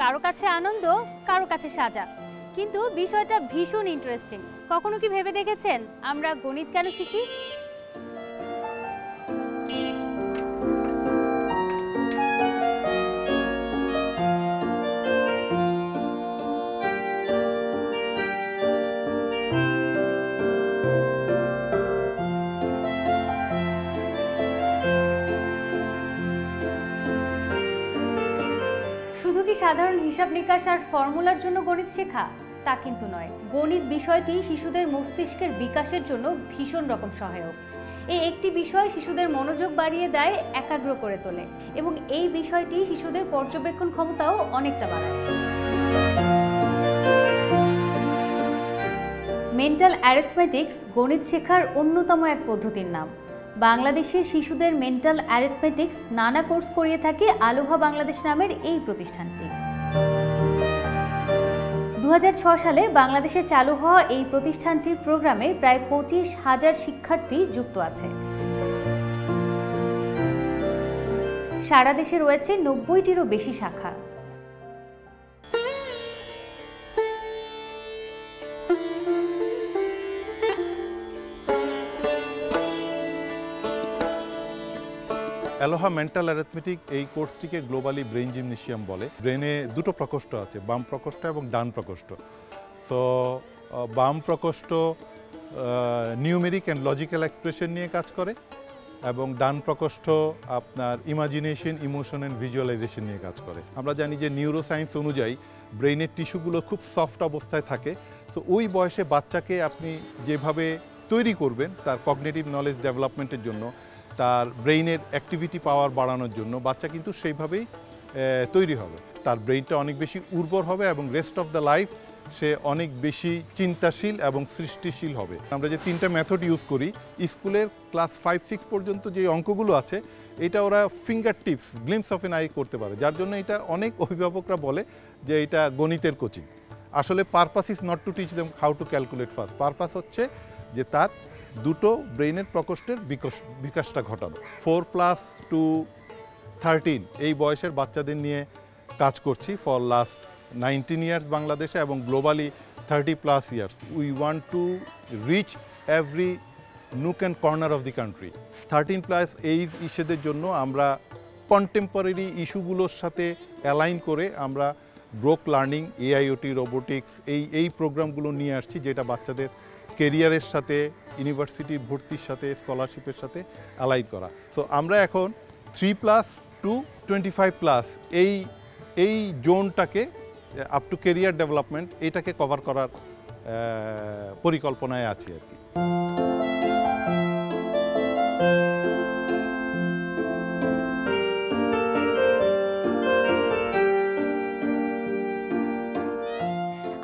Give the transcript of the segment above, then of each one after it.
কারো কাছে আনন্দ, কারো কাছে সাজা, কিন্তু বিষয়টা ভীষণ ইন্টারেস্টিং। কখনো কি ভেবে দেখেছেন আমরা গণিত কেন শিখি? শুধু কি সাধারণ হিসাব নিকাশ আর ফর্মুলার জন্য গণিত শেখা তা কিন্তু নয়। গণিত বিষয়টি শিশুদের মস্তিষ্কের বিকাশের জন্য ভীষণ রকম সহায়ক। এই একটি বিষয় শিশুদের মনোযোগ বাড়িয়ে দেয়, একাগ্র করে তোলে, এবং এই বিষয়টি শিশুদের পর্যবেক্ষণ ক্ষমতাও অনেকটা বাড়ায়। মেন্টাল অ্যারিথমেটিক্স গণিত শেখার অন্যতম এক পদ্ধতির নাম। বাংলাদেশের শিশুদের মেন্টাল অ্যারিথমেটিক্স নানা কোর্স করিয়ে থাকে আলোহা বাংলাদেশ নামের এই প্রতিষ্ঠানটি। 2006 সালে বাংলাদেশে চালু হওয়া এই প্রতিষ্ঠানটির প্রোগ্রামে প্রায় 25,000 শিক্ষার্থী যুক্ত আছে। সারা দেশে রয়েছে 90টিরও বেশি শাখা। অ্যালোহা মেন্টাল অ্যারিথমেটিক এই কোর্সটিকে গ্লোবালি ব্রেইন জিমনেশিয়াম বলে। ব্রেনে দুটো প্রকোষ্ঠ আছে, বাম প্রকোষ্ঠ এবং ডান প্রকোষ্ঠ। সো বাম প্রকোষ্ঠ নিউমেরিক অ্যান্ড লজিক্যাল এক্সপ্রেশন নিয়ে কাজ করে, এবং ডান প্রকোষ্ঠ আপনার ইমাজিনেশন, ইমোশন অ্যান্ড ভিজুয়ালাইজেশন নিয়ে কাজ করে। আমরা জানি যে নিউরোসায়েন্স অনুযায়ী ব্রেইনের টিস্যুগুলো খুব সফট অবস্থায় থাকে। তো ওই বয়সে বাচ্চাকে আপনি যেভাবে তৈরি করবেন তার কগনিটিভ নলেজ ডেভেলপমেন্টের জন্য, তার ব্রেইনের অ্যাক্টিভিটি পাওয়ার বাড়ানোর জন্য, বাচ্চা কিন্তু সেইভাবেই তৈরি হবে। তার ব্রেইনটা অনেক বেশি উর্বর হবে এবং রেস্ট অফ দ্য লাইফ সে অনেক বেশি চিন্তাশীল এবং সৃষ্টিশীল হবে। আমরা যে 3টা মেথড ইউজ করি স্কুলের ক্লাস 5-6 পর্যন্ত যে অঙ্কগুলো আছে, এটা ওরা finger tips, glimpse of N I করতে পারে, যার জন্য এটা অনেক অভিভাবকরা বলে যে এটা গণিতের কোচিং। আসলে purpose is not to teach them how to calculate first. Purpose হচ্ছে যে তার দুটো ব্রেইনের প্রকোষ্ঠের বিকাশটা ঘটানো। 4+2=13 এই বয়সের বাচ্চাদের নিয়ে কাজ করছি ফর লাস্ট 19 ইয়ার্স বাংলাদেশে, এবং globally 30+ years. We want to reach every nook and corner of the country. 13+ age ইস্যুদের জন্য আমরা কন্টেম্পোরারি ইস্যুগুলোর সাথে অ্যালাইন করে আমরা ব্রোক লার্নিং, এআইওটি, রোবোটিক্স এই প্রোগ্রামগুলো নিয়ে আসছি, যেটা বাচ্চাদের কেরিয়ারের সাথে, ইউনিভার্সিটি ভর্তির সাথে, স্কলারশিপের সাথে অ্যালাইন করা। সো আমরা এখন 3+2=25+ এই জোনটাকে আপ টু কেরিয়ার ডেভেলপমেন্ট এটাকে কভার করার পরিকল্পনায় আছি আর কি।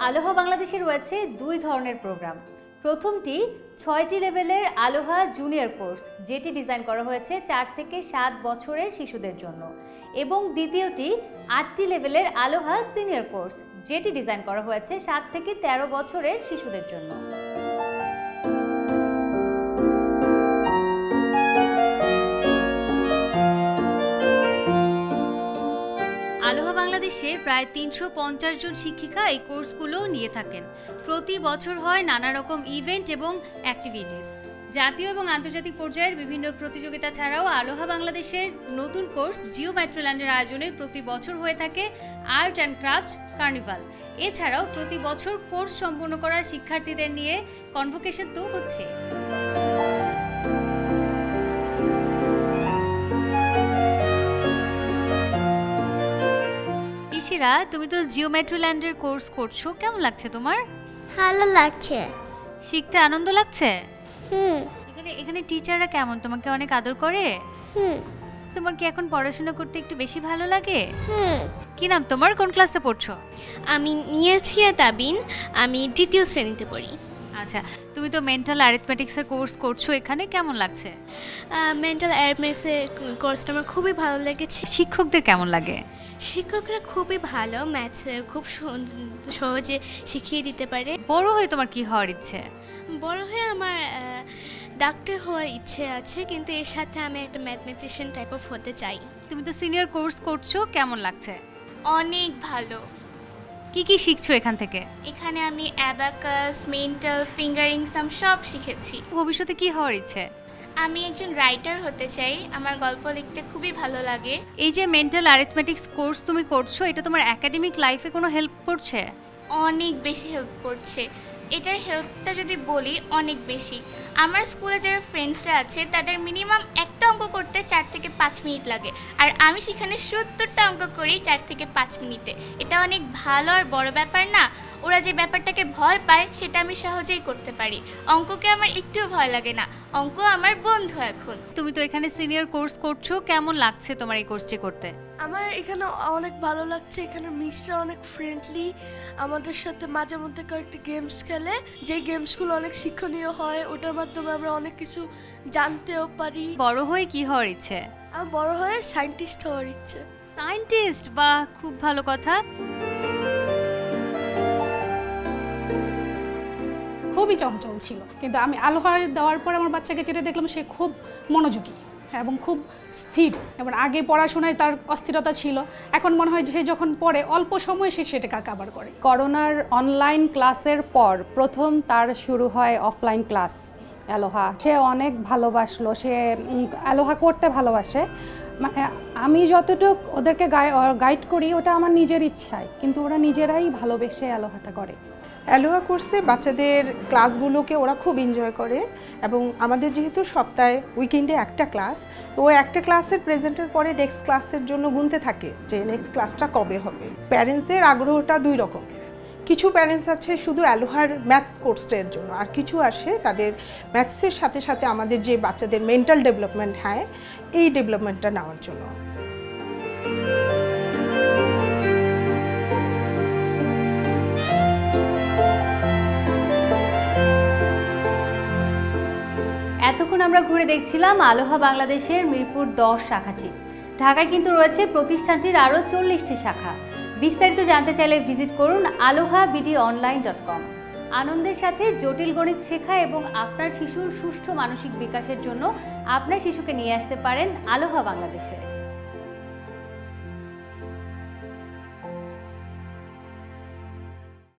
আলোহা বাংলাদেশে রয়েছে 2 ধরনের প্রোগ্রাম। প্রথমটি 6টি লেভেলের আলোহা জুনিয়র কোর্স, যেটি ডিজাইন করা হয়েছে 4 থেকে 7 বছরের শিশুদের জন্য, এবং দ্বিতীয়টি 8টি লেভেলের আলোহা সিনিয়র কোর্স, যেটি ডিজাইন করা হয়েছে 7 থেকে 13 বছরের শিশুদের জন্য। আলোহা বাংলাদেশে প্রায় 350 জন শিক্ষিকা এই কোর্সগুলো নিয়ে থাকেন। প্রতি বছর হয় নানা রকম ইভেন্ট এবং অ্যাক্টিভিটিস। জাতীয় এবং আন্তর্জাতিক পর্যায়ের বিভিন্ন প্রতিযোগিতা ছাড়াও আলোহা বাংলাদেশের নতুন কোর্স জিওমেট্রিল্যান্ডের আয়োজনে প্রতি বছর হয়ে থাকে আর্ট অ্যান্ড ক্রাফট কার্নিভাল। এছাড়াও প্রতি বছর কোর্স সম্পন্ন করা শিক্ষার্থীদের নিয়ে কনভোকেশন তো হচ্ছে। ইশিরা, তুমি তো জিওমেট্রিল্যান্ডের কোর্স করছো, কেমন লাগছে তোমার? ভালো লাগছে। শিখতে আনন্দ লাগছে? এখানে টিচাররা কেমন, তোমাকে অনেক আদর করে? তোমার কি এখন পড়াশোনা করতে একটু বেশি ভালো লাগে? কি নাম তোমার, কোন ক্লাসে পড়ছো? আমি নিয়েছি তাবিন, আমি 2য় শ্রেণীতে পড়ি। আচ্ছা, তুমি তো মেন্টাল অ্যারিথমেটিক্সের কোর্স করছো, এখানে কেমন লাগছে? মেন্টাল অ্যারিথমেটিক্সের কোর্সটা আমার খুবই ভালো লেগেছে। শিক্ষকদের কেমন লাগে? শিক্ষকরা খুবই ভালো, ম্যাথস খুব সহজে শিখিয়ে দিতে পারে। বড় হয়ে তোমার কি হওয়ার ইচ্ছে? বড় হয়ে আমার ডাক্তার হওয়ার ইচ্ছে আছে, কিন্তু এর সাথে আমি একটা ম্যাথমেটিশিয়ান টাইপ অফ হতে চাই। তুমি তো সিনিয়র কোর্স করছো, কেমন লাগছে? অনেক ভালো। কি কি শিখছো এখান থেকে? এখানে আমি অ্যাবাকাস, মেন্টাল, ফিঙ্গারিং সাম সব শিখেছি। ভবিষ্যতে কি হওয়ার ইচ্ছে? আমি একজন রাইটার হতে চাই, আমার গল্প লিখতে খুবই ভালো লাগে। এই যে মেন্টাল অ্যারিথমেটিক্স কোর্স তুমি করছো, এটা তোমার একাডেমিক লাইফে কোনো হেল্প করছে? অনেক বেশি হেল্প করছে। এটার হেল্পটা যদি বলি অনেক বেশি। আমার স্কুলে যারা ফ্রেন্ডসরা আছে তাদের মিনিমাম একটা অঙ্ক করতে 4 থেকে 5 মিনিট লাগে, আর আমি সেখানে 70টা অঙ্ক করি 4 থেকে 5 মিনিটে। এটা অনেক ভালো আর বড় ব্যাপার না? ওরা যে ব্যাপারটাকে ভয় পায় সেটা আমি সহজেই করতে পারি। অঙ্ককে আমার একটুও ভয় লাগে না, অঙ্ক আমার বন্ধু এখন। তুমি তো এখানে সিনিয়র কোর্স করছো, কেমন লাগছে তোমার এই কোর্সটি করতে? আমার এখানে অনেক ভালো লাগছে। এখানে মিসরা অনেক ফ্রেন্ডলি, আমাদের সাথে মাঝে মধ্যে কয়েকটি গেমস খেলে, যে গেমসগুলো অনেক শিক্ষণীয় হয়, ওটার মাধ্যমে আমরা অনেক কিছু জানতেও পারি। বড় হয়ে কি হওয়ার ইচ্ছে? আমার বড় হয়ে সায়েন্টিস্ট হওয়ার ইচ্ছে। সায়েন্টিস্ট? বাহ, খুব ভালো কথা। খুবই চঞ্চল ছিল, কিন্তু আমি আলোহার দেওয়ার পর আমার বাচ্চাকে যেটা দেখলাম সে খুব মনোযোগী এবং খুব স্থির, এবং আগে পড়াশোনায় তার অস্থিরতা ছিল, এখন মনে হয় যে সে যখন পড়ে অল্প সময় সে সেটাকে কাভার করে। করোনার অনলাইন ক্লাসের পর প্রথম তার শুরু হয় অফলাইন ক্লাস অ্যালোহা। সে অনেক ভালোবাসলো, সে অ্যালোহা করতে ভালোবাসে। মানে আমি যতটুক ওদেরকে গাইড করি ওটা আমার নিজের ইচ্ছায়, কিন্তু ওরা নিজেরাই ভালোবেসে অ্যালোহাটা করে। অ্যালোহা কোর্সে বাচ্চাদের ক্লাসগুলোকে ওরা খুব এনজয় করে, এবং আমাদের যেহেতু সপ্তাহে উইকেন্ডে একটা ক্লাস, তো ও একটা ক্লাসের প্রেজেন্টের পরে নেক্সট ক্লাসের জন্য গুনতে থাকে যে নেক্সট ক্লাসটা কবে হবে। প্যারেন্টসদের আগ্রহটা দুই রকমের। কিছু প্যারেন্টস আছে শুধু অ্যালোহার ম্যাথ কোর্সের জন্য, আর কিছু আসে তাদের ম্যাথসের সাথে সাথে আমাদের যে বাচ্চাদের মেন্টাল ডেভেলপমেন্ট হয় এই ডেভেলপমেন্টটা নেওয়ার জন্য। এতক্ষণ আমরা ঘুরে দেখছিলাম আলোহা বাংলাদেশের মিরপুর 10 শাখাটি। ঢাকায় কিন্তু রয়েছে প্রতিষ্ঠানটির আরও 40টি শাখা। বিস্তারিত জানতে চাইলে ভিজিট করুন alohabdonline.com। আনন্দের সাথে জটিল গণিত শেখা এবং আপনার শিশুর সুষ্ঠু মানসিক বিকাশের জন্য আপনার শিশুকে নিয়ে আসতে পারেন আলোহা বাংলাদেশে।